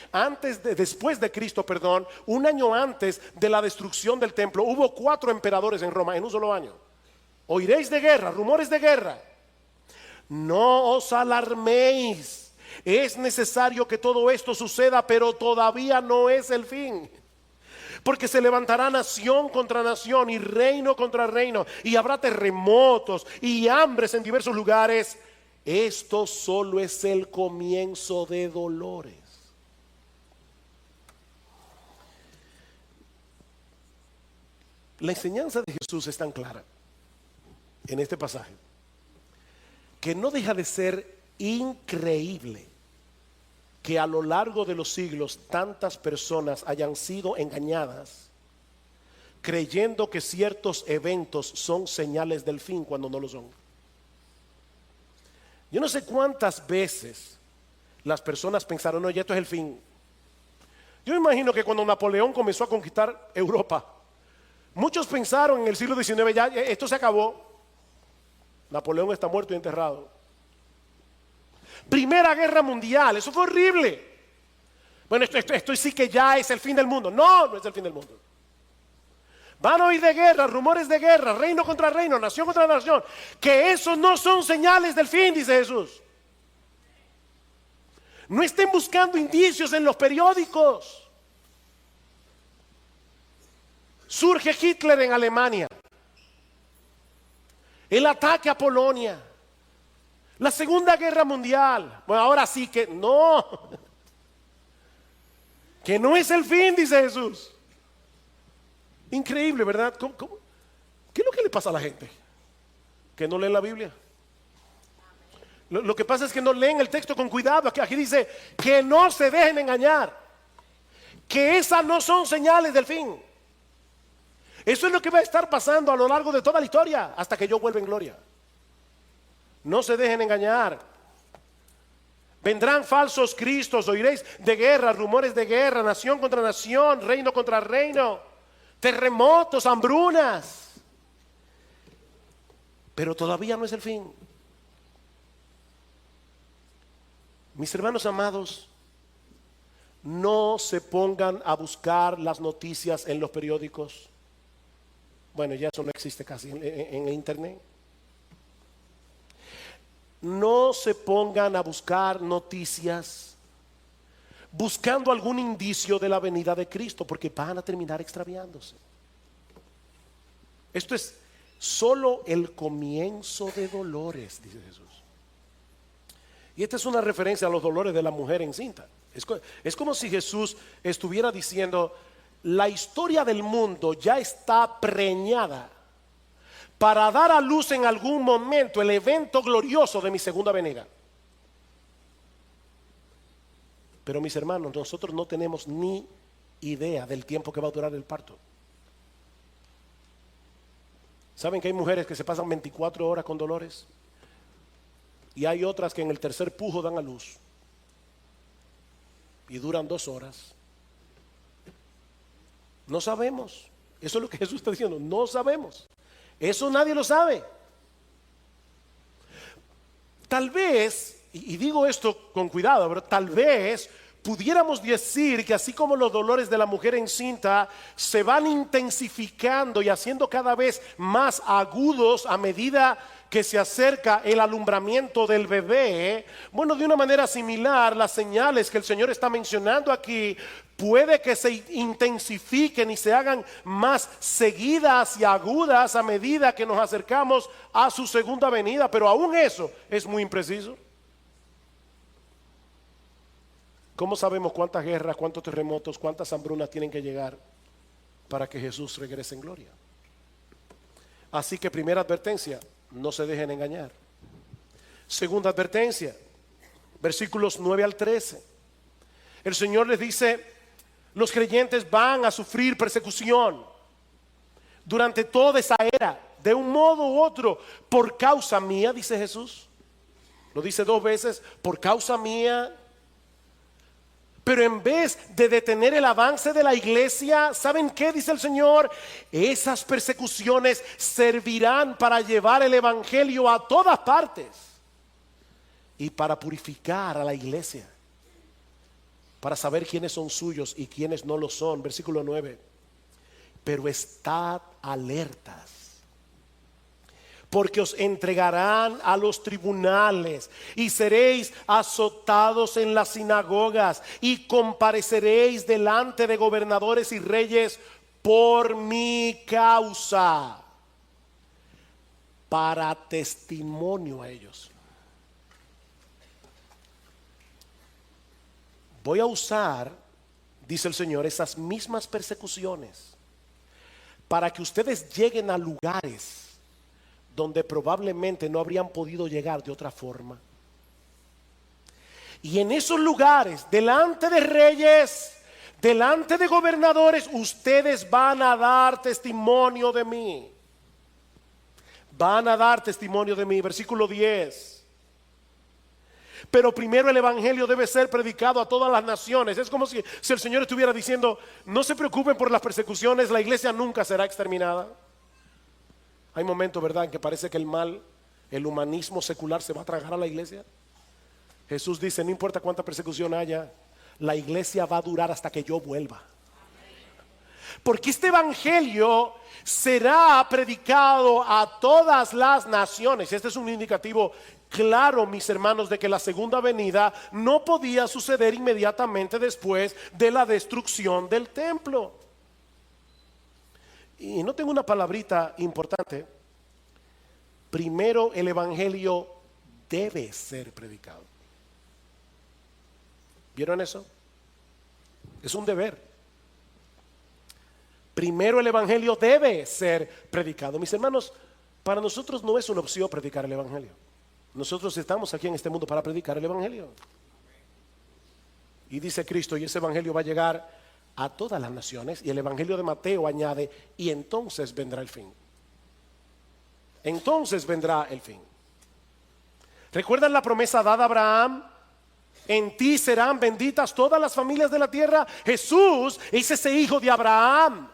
después de Cristo, un año antes de la destrucción del templo, hubo 4 emperadores en Roma en un solo año. Oiréis de guerra, rumores de guerra. No os alarméis. Es necesario que todo esto suceda, pero todavía no es el fin. Porque se levantará nación contra nación y reino contra reino, y habrá terremotos y hambres en diversos lugares. Esto solo es el comienzo de dolores. La enseñanza de Jesús es tan clara en este pasaje que no deja de ser increíble que a lo largo de los siglos tantas personas hayan sido engañadas creyendo que ciertos eventos son señales del fin cuando no lo son. Yo no sé cuántas veces las personas pensaron, no, ya esto es el fin. Yo me imagino que cuando Napoleón comenzó a conquistar Europa, muchos pensaron en el siglo XIX, ya esto se acabó. Napoleón está muerto y enterrado. Primera Guerra Mundial, eso fue horrible. Bueno, esto sí que ya es el fin del mundo. No, no es el fin del mundo. Van a oír de guerra, rumores de guerra, reino contra reino, nación contra nación. Que esos no son señales del fin, dice Jesús. No estén buscando indicios en los periódicos. Surge Hitler en Alemania. El ataque a Polonia. La Segunda Guerra Mundial. Bueno, ahora sí que no. Que no es el fin, dice Jesús. Increíble, ¿verdad? ¿Qué es lo que le pasa a la gente? Que no leen la Biblia. Lo que pasa es que no leen el texto con cuidado. Aquí dice que no se dejen engañar. Que esas no son señales del fin. Eso es lo que va a estar pasando a lo largo de toda la historia hasta que yo vuelva en gloria. No se dejen engañar. Vendrán falsos cristos, oiréis de guerra, rumores de guerra, nación contra nación, reino contra reino, terremotos, hambrunas. Pero todavía no es el fin. Mis hermanos amados, no se pongan a buscar las noticias en los periódicos. Bueno, ya eso no existe casi en internet. No se pongan a buscar noticias buscando algún indicio de la venida de Cristo, porque van a terminar extraviándose. Esto es solo el comienzo de dolores, dice Jesús. Y esta es una referencia a los dolores de la mujer encinta. Es como si Jesús estuviera diciendo: la historia del mundo ya está preñada para dar a luz en algún momento el evento glorioso de mi segunda venida. Pero mis hermanos, nosotros no tenemos ni idea del tiempo que va a durar el parto. ¿Saben que hay mujeres que se pasan 24 horas con dolores? Y hay otras que en el tercer pujo dan a luz y duran 2 horas. No sabemos. Eso es lo que Jesús está diciendo. No sabemos. Eso nadie lo sabe. Tal vez, y digo esto con cuidado, pero tal vez pudiéramos decir que así como los dolores de la mujer encinta se van intensificando y haciendo cada vez más agudos a medida que se acerca el alumbramiento del bebé, bueno, de una manera similar, las señales que el Señor está mencionando aquí puede que se intensifiquen y se hagan más seguidas y agudas a medida que nos acercamos a su segunda venida, pero aún eso es muy impreciso. ¿Cómo sabemos cuántas guerras, cuántos terremotos, cuántas hambrunas tienen que llegar para que Jesús regrese en gloria? Así que primera advertencia: no se dejen engañar. Segunda advertencia, versículos 9 al 13. El Señor les dice: los creyentes van a sufrir persecución durante toda esa era, de un modo u otro, por causa mía, dice Jesús. Lo dice 2 veces, por causa mía. Pero en vez de detener el avance de la iglesia, ¿saben qué dice el Señor? Esas persecuciones servirán para llevar el evangelio a todas partes y para purificar a la iglesia, para saber quiénes son suyos y quiénes no lo son. Versículo 9. Pero estad alertas, porque os entregarán a los tribunales y seréis azotados en las sinagogas y compareceréis delante de gobernadores y reyes por mi causa, para testimonio a ellos. Voy a usar, dice el Señor, esas mismas persecuciones para que ustedes lleguen a lugares donde probablemente no habrían podido llegar de otra forma. Y en esos lugares, delante de reyes, delante de gobernadores, ustedes van a dar testimonio de mí. Van a dar testimonio de mí. Versículo 10. Pero primero el evangelio debe ser predicado a todas las naciones. Es como si el Señor estuviera diciendo: no se preocupen por las persecuciones, la iglesia nunca será exterminada. Hay momentos, ¿verdad?, en que parece que el mal, el humanismo secular se va a tragar a la iglesia. Jesús dice: no importa cuánta persecución haya, la iglesia va a durar hasta que yo vuelva. Porque este evangelio será predicado a todas las naciones. Este es un indicativo claro, mis hermanos, de que la segunda venida no podía suceder inmediatamente después de la destrucción del templo. Y no tengo una palabrita importante. Primero, el evangelio debe ser predicado. ¿Vieron eso? Es un deber. Primero el evangelio debe ser predicado. Mis hermanos, para nosotros no es una opción predicar el evangelio. Nosotros estamos aquí en este mundo para predicar el evangelio. Y dice Cristo, y ese evangelio va a llegar a todas las naciones. Y el evangelio de Mateo añade: y entonces vendrá el fin. Entonces vendrá el fin. ¿Recuerdan la promesa dada a Abraham? En ti serán benditas todas las familias de la tierra. Jesús es ese hijo de Abraham,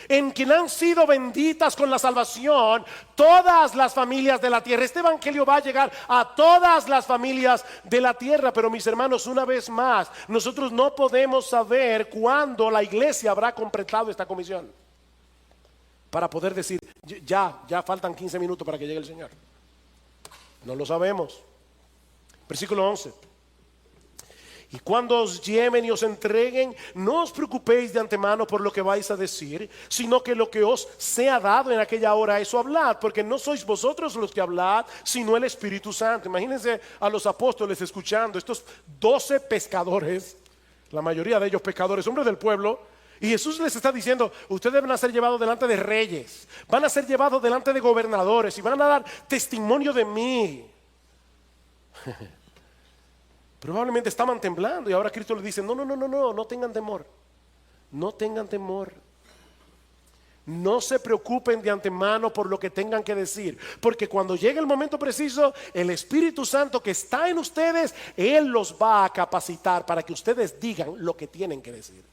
en quien han sido benditas con la salvación todas las familias de la tierra. Este evangelio va a llegar a todas las familias de la tierra. Pero mis hermanos, una vez más, nosotros no podemos saber cuándo la iglesia habrá completado esta comisión para poder decir: ya faltan 15 minutos para que llegue el Señor. No lo sabemos. Versículo 11. Y cuando os lleven y os entreguen, no os preocupéis de antemano por lo que vais a decir, sino que lo que os sea dado en aquella hora, eso hablad, porque no sois vosotros los que hablad, sino el Espíritu Santo. Imagínense a los apóstoles escuchando, estos 12 pescadores, la mayoría de ellos pescadores, hombres del pueblo, y Jesús les está diciendo: ustedes van a ser llevados delante de reyes, van a ser llevados delante de gobernadores y van a dar testimonio de mí. Probablemente estaban temblando, y ahora Cristo les dice: no tengan temor. No tengan temor. No se preocupen de antemano por lo que tengan que decir, porque cuando llegue el momento preciso, el Espíritu Santo que está en ustedes, Él los va a capacitar para que ustedes digan lo que tienen que decir.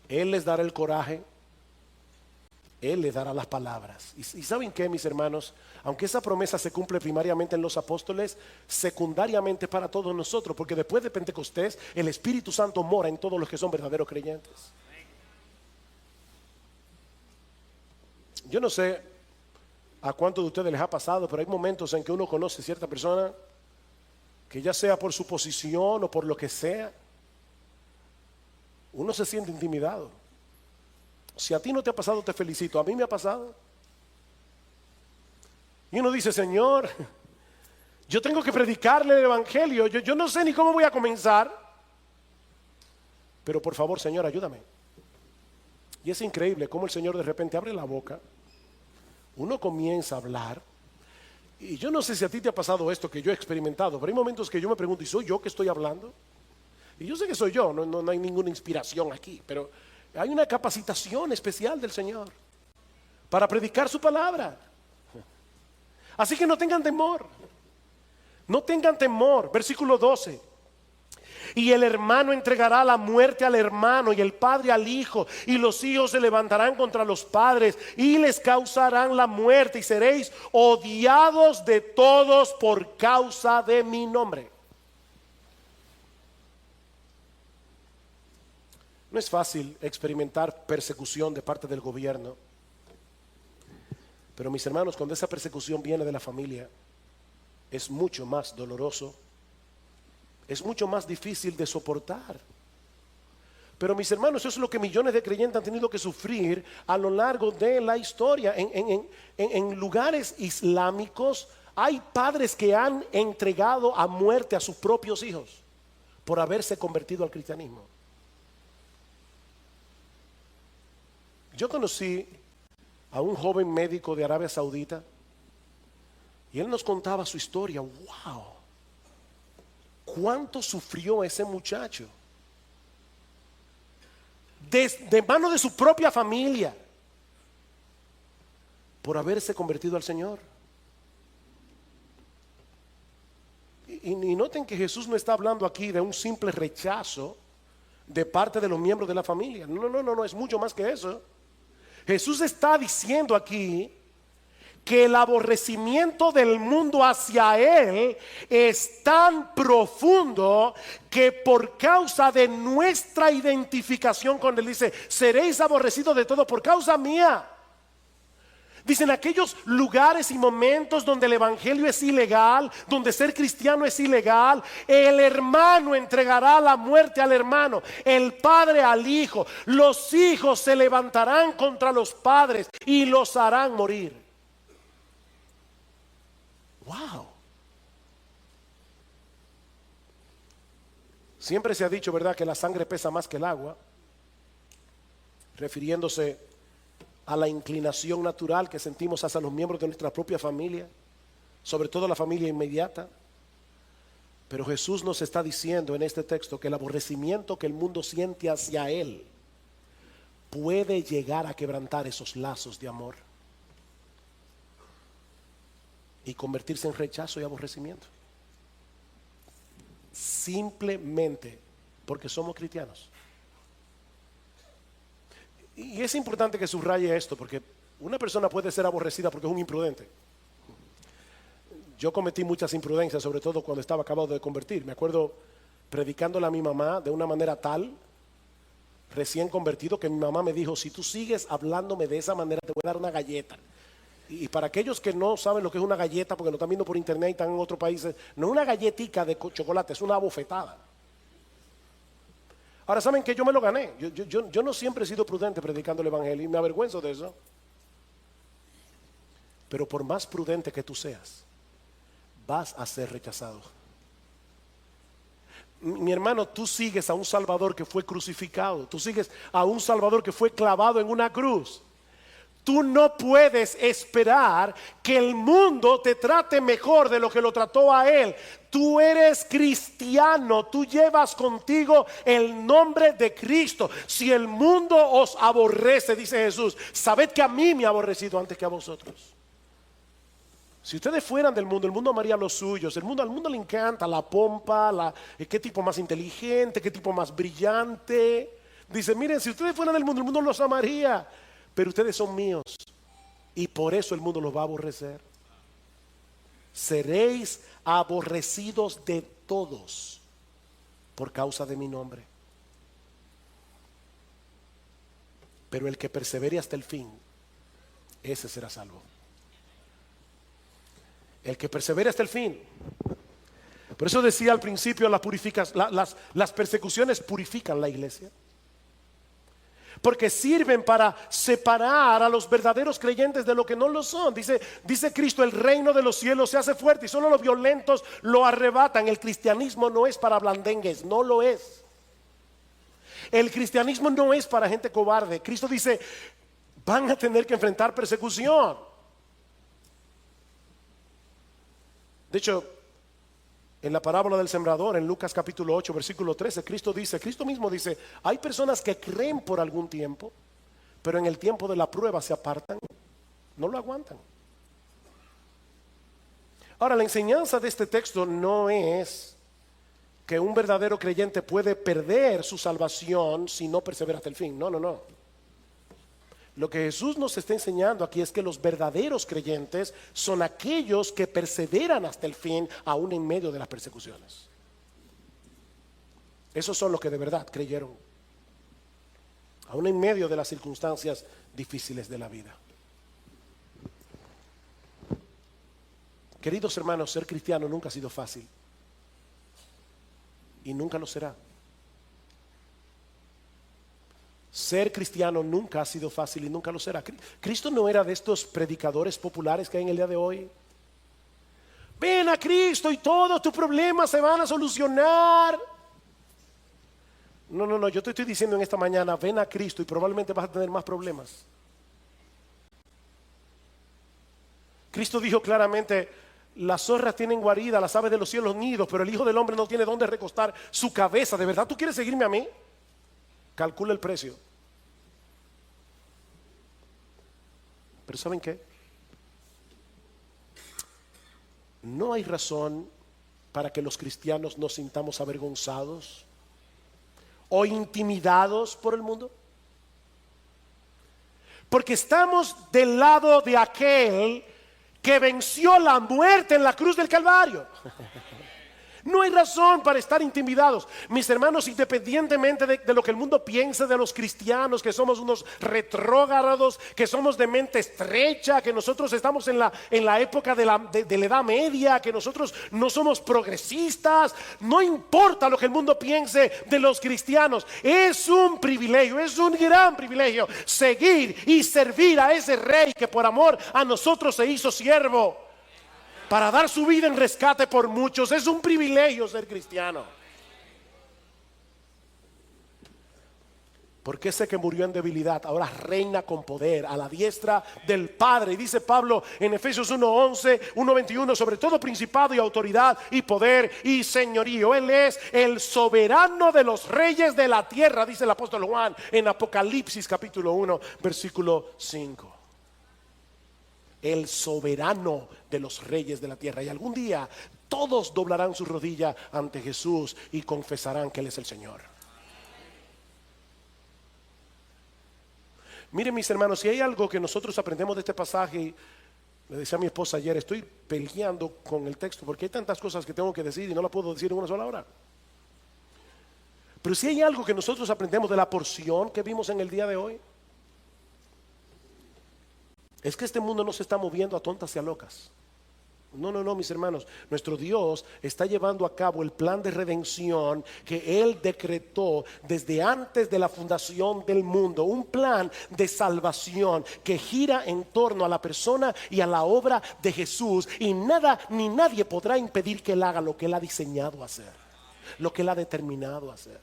Él les dará el coraje, Él les dará las palabras. Y ¿saben qué, mis hermanos? Aunque esa promesa se cumple primariamente en los apóstoles, secundariamente para todos nosotros, porque después de Pentecostés el Espíritu Santo mora en todos los que son verdaderos creyentes. Yo no sé a cuántos de ustedes les ha pasado, pero hay momentos en que uno conoce a cierta persona que, ya sea por su posición o por lo que sea, uno se siente intimidado. Si a ti no te ha pasado, te felicito. A mí me ha pasado. Y uno dice: Señor, yo tengo que predicarle el evangelio. Yo no sé ni cómo voy a comenzar, pero por favor, Señor, ayúdame. Y es increíble cómo el Señor de repente abre la boca, uno comienza a hablar. Y yo no sé si a ti te ha pasado esto que yo he experimentado, pero hay momentos que yo me pregunto: ¿y soy yo que estoy hablando? Y yo sé que soy yo, no hay ninguna inspiración aquí, pero hay una capacitación especial del Señor para predicar su palabra. Así que no tengan temor. No tengan temor. Versículo 12. Y el hermano entregará la muerte al hermano, y el padre al hijo, y los hijos se levantarán contra los padres y les causarán la muerte, y seréis odiados de todos por causa de mi nombre. No es fácil experimentar persecución de parte del gobierno, pero mis hermanos, cuando esa persecución viene de la familia, es mucho más doloroso, es mucho más difícil de soportar. Pero mis hermanos, eso es lo que millones de creyentes han tenido que sufrir a lo largo de la historia. En lugares islámicos hay padres que han entregado a muerte a sus propios hijos por haberse convertido al cristianismo. Yo conocí a un joven médico de Arabia Saudita y él nos contaba su historia. ¡Wow! ¿Cuánto sufrió ese muchacho? De mano de su propia familia por haberse convertido al Señor. Y noten que Jesús no está hablando aquí de un simple rechazo de parte de los miembros de la familia. No, es mucho más que eso. Jesús está diciendo aquí que el aborrecimiento del mundo hacia Él es tan profundo que por causa de nuestra identificación con Él, dice, seréis aborrecidos de todo por causa mía. Dicen aquellos lugares y momentos donde el evangelio es ilegal, donde ser cristiano es ilegal, el hermano entregará la muerte al hermano, el padre al hijo, los hijos se levantarán contra los padres y los harán morir. Wow. Siempre se ha dicho, ¿verdad?, que la sangre pesa más que el agua, refiriéndose a la inclinación natural que sentimos hacia los miembros de nuestra propia familia, sobre todo la familia inmediata. Pero Jesús nos está diciendo en este texto que el aborrecimiento que el mundo siente hacia Él puede llegar a quebrantar esos lazos de amor y convertirse en rechazo y aborrecimiento, simplemente porque somos cristianos. Y es importante que subraye esto, porque una persona puede ser aborrecida porque es un imprudente. Yo cometí muchas imprudencias, sobre todo cuando estaba acabado de convertir. Me acuerdo predicándole a mi mamá de una manera tal, recién convertido, que mi mamá me dijo: si tú sigues hablándome de esa manera, te voy a dar una galleta. Y para aquellos que no saben lo que es una galleta, porque lo están viendo por internet y están en otros países, no es una galletica de chocolate, es una bofetada. Ahora, ¿saben que yo me lo gané? Yo no siempre he sido prudente predicando el evangelio y me avergüenzo de eso. Pero por más prudente que tú seas, vas a ser rechazado. Mi hermano, tú sigues a un Salvador que fue crucificado. Tú sigues a un Salvador que fue clavado en una cruz. Tú no puedes esperar que el mundo te trate mejor de lo que lo trató a Él. Tú eres cristiano, tú llevas contigo el nombre de Cristo. Si el mundo os aborrece, dice Jesús, sabed que a mí me ha aborrecido antes que a vosotros. Si ustedes fueran del mundo, el mundo amaría los suyos. Al mundo le encanta la pompa, qué tipo más inteligente, qué tipo más brillante. Dice, miren, si ustedes fueran del mundo, el mundo los amaría. Pero ustedes son míos y por eso el mundo los va a aborrecer. Seréis aborrecidos de todos por causa de mi nombre. Pero el que persevere hasta el fin, ese será salvo. El que persevere hasta el fin. Por eso decía al principio, las persecuciones purifican la iglesia. Porque sirven para separar a los verdaderos creyentes de lo que no lo son. Dice Cristo, el reino de los cielos se hace fuerte y solo los violentos lo arrebatan. El cristianismo no es para blandengues, no lo es. El cristianismo no es para gente cobarde. Cristo dice, van a tener que enfrentar persecución. De hecho, en la parábola del sembrador, en Lucas capítulo 8, versículo 13, Cristo mismo dice, hay personas que creen por algún tiempo, pero en el tiempo de la prueba se apartan, no lo aguantan. Ahora, la enseñanza de este texto no es que un verdadero creyente puede perder su salvación si no persevera hasta el fin. No. Lo que Jesús nos está enseñando aquí es que los verdaderos creyentes son aquellos que perseveran hasta el fin, aún en medio de las persecuciones. Esos son los que de verdad creyeron, aún en medio de las circunstancias difíciles de la vida. Queridos hermanos, ser cristiano nunca ha sido fácil y nunca lo será. Ser cristiano nunca ha sido fácil y nunca lo será. Cristo no era de estos predicadores populares que hay en el día de hoy. Ven a Cristo y todos tus problemas se van a solucionar. No, yo te estoy diciendo en esta mañana, ven a Cristo y probablemente vas a tener más problemas. Cristo dijo claramente: las zorras tienen guarida, las aves de los cielos nidos, pero el Hijo del Hombre no tiene dónde recostar su cabeza. ¿De verdad tú quieres seguirme a mí? Calcula el precio. Pero ¿saben qué? No hay razón para que los cristianos nos sintamos avergonzados o intimidados por el mundo, porque estamos del lado de aquel que venció la muerte en la cruz del Calvario. No hay razón para estar intimidados. Mis hermanos, independientemente de lo que el mundo piense de los cristianos, que somos unos retrógrados, que somos de mente estrecha, que nosotros estamos en la época de la Edad Media, que nosotros no somos progresistas, no importa lo que el mundo piense de los cristianos. Es un privilegio, es un gran privilegio seguir y servir a ese Rey que por amor a nosotros se hizo siervo para dar su vida en rescate por muchos. Es un privilegio ser cristiano. Porque ese que murió en debilidad ahora reina con poder a la diestra del Padre. Y dice Pablo en Efesios 1:11, 1:21: sobre todo principado y autoridad y poder y señorío. Él es el soberano de los reyes de la tierra, dice el apóstol Juan en Apocalipsis capítulo 1 versículo 5. El soberano de los reyes de la tierra. Y algún día todos doblarán su rodilla ante Jesús y confesarán que Él es el Señor. Miren, mis hermanos, si hay algo que nosotros aprendemos de este pasaje, y le decía a mi esposa ayer, estoy peleando con el texto porque hay tantas cosas que tengo que decir y no las puedo decir en una sola hora. Pero si hay algo que nosotros aprendemos de la porción que vimos en el día de hoy, es que este mundo no se está moviendo a tontas y a locas. No, mis hermanos. Nuestro Dios está llevando a cabo el plan de redención que Él decretó desde antes de la fundación del mundo. Un plan de salvación que gira en torno a la persona y a la obra de Jesús. Y nada ni nadie podrá impedir que Él haga lo que Él ha diseñado hacer, lo que Él ha determinado hacer.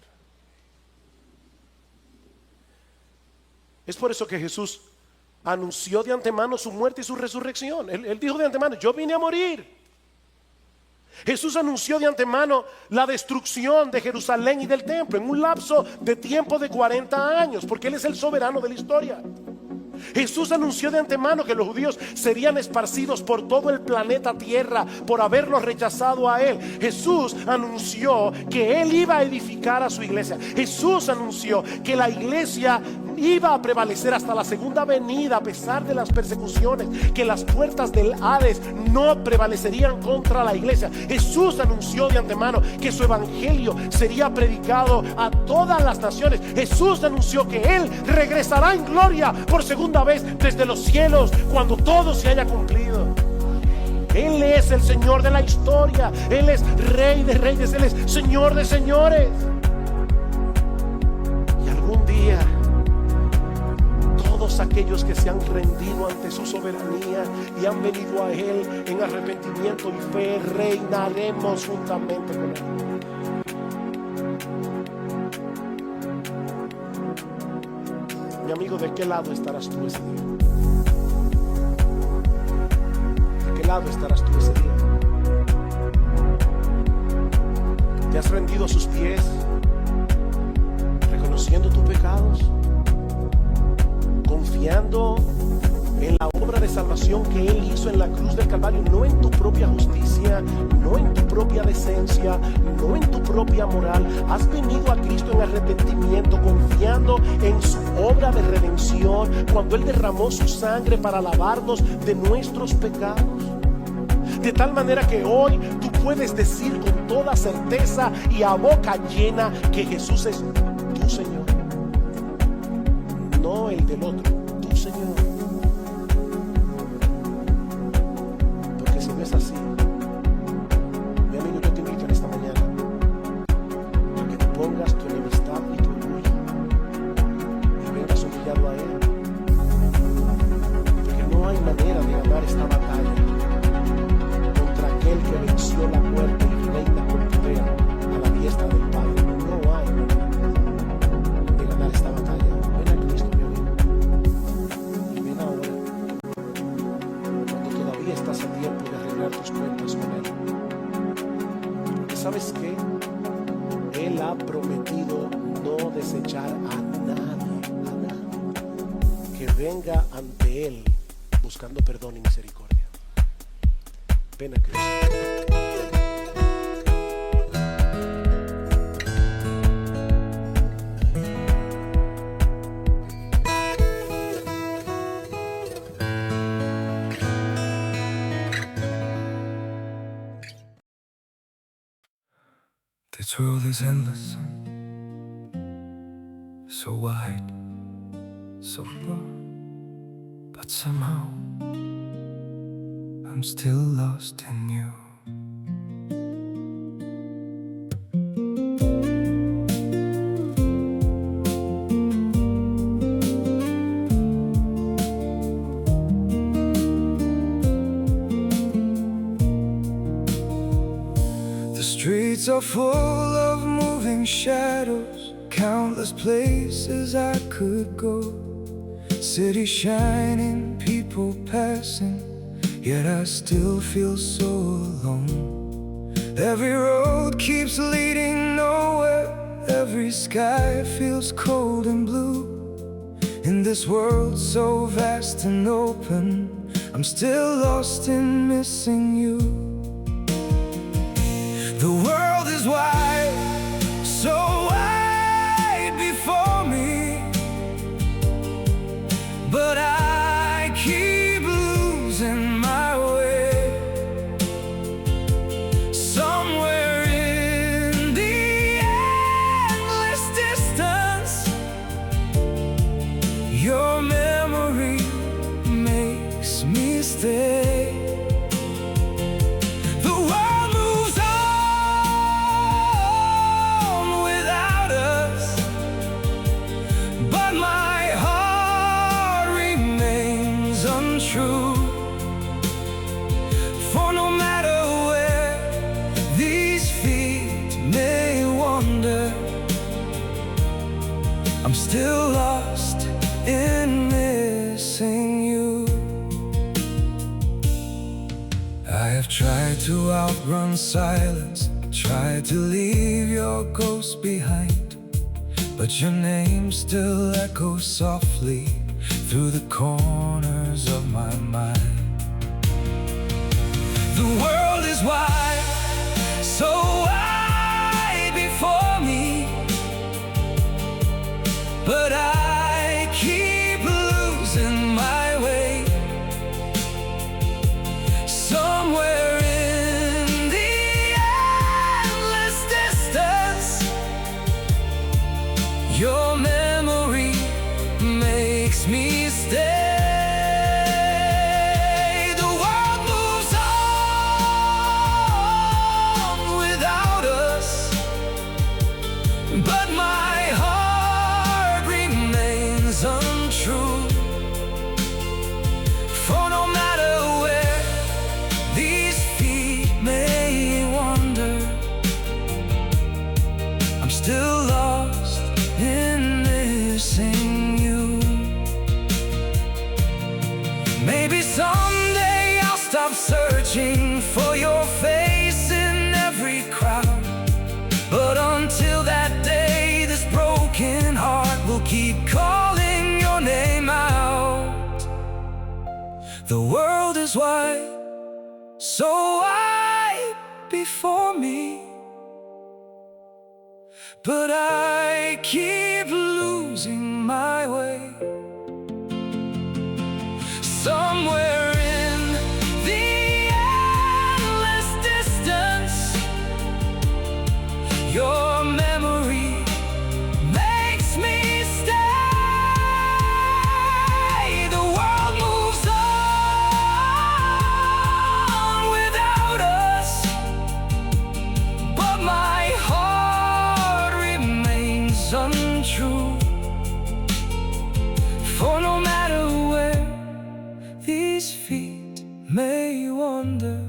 Es por eso que Jesús anunció de antemano su muerte y su resurrección. Él dijo de antemano: yo vine a morir. Jesús anunció de antemano la destrucción de Jerusalén y del templo en un lapso de tiempo de 40 años, porque Él es el soberano de la historia. Jesús anunció de antemano que los judíos serían esparcidos por todo el planeta Tierra por haberlos rechazado a Él. Jesús anunció que Él iba a edificar a su iglesia. Jesús anunció que la iglesia iba a prevalecer hasta la segunda venida a pesar de las persecuciones, que las puertas del Hades no prevalecerían contra la iglesia. Jesús anunció de antemano que su evangelio sería predicado a todas las naciones. Jesús anunció que Él regresará en gloria por segunda vez desde los cielos cuando todo se haya cumplido. Él es el Señor de la historia. Él es Rey de reyes. Él es Señor de señores. Y algún día todos aquellos que se han rendido ante su soberanía y han venido a Él en arrepentimiento y fe, reinaremos juntamente con Él. Mi amigo, ¿de qué lado estarás tú ese día? ¿De qué lado estarás tú ese día? ¿Te has rendido a sus pies, reconociendo tus pecados, confiando en la obra de salvación que Él hizo en la cruz del Calvario? No en tu propia justicia, no en tu propia decencia, no en tu propia moral. Has venido a Cristo en arrepentimiento, confiando en su obra de redención, cuando Él derramó su sangre para lavarnos de nuestros pecados. De tal manera que hoy tú puedes decir con toda certeza y a boca llena que Jesús es tu Señor, no el del otro, tu Señor. Porque si no es así, mi amigo, yo te invito en esta mañana a que te pongas tu enemistad y tu orgullo y vengas humillado a Él, porque no hay manera de ganar esta batalla contra aquel que venció la muerte y reina con poder a la diestra del Padre. No hay manera de ganar esta batalla. Ven a Cristo, mi amigo, y ven estás a tiempo de arreglar tus cuentas con Él. Porque ¿sabes qué? Él ha prometido no desechar a nadie que venga ante Él buscando perdón y misericordia. Ven a Cristo. This world is endless, so wide, so broad, but somehow I'm still lost in you. The streets are full of moving shadows, countless places I could go. City shining, people passing, yet I still feel so alone. Every road keeps leading nowhere, every sky feels cold and blue. In this world so vast and open, I'm still lost in missing you. The world is wide, so wide before me, but I keep losing my way. Somewhere in the endless distance, your memory makes me stay. True, for no matter where these feet may wander, I'm still lost in missing you. I have tried to outrun silence, tried to leave your ghost behind, but your name still echoes softly through the corners of my mind. The world is wide, so wide before me, but I keep losing my way. Somewhere in the endless distance, your memory makes me stay. The world moves on without us, but my heart remains untrue. For no matter where these feet may wander, I'm still lost in missing you. Maybe someday I'll stop searching for your face in every crowd, but until that day, this broken heart will keep calling your name out. The world is wide, so wide before me, but I keep losing my way. Somewhere in the endless distance, your memory makes me stay. The world moves on without us, but my heart remains untrue. For no matter where these feet may wander,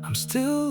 I'm still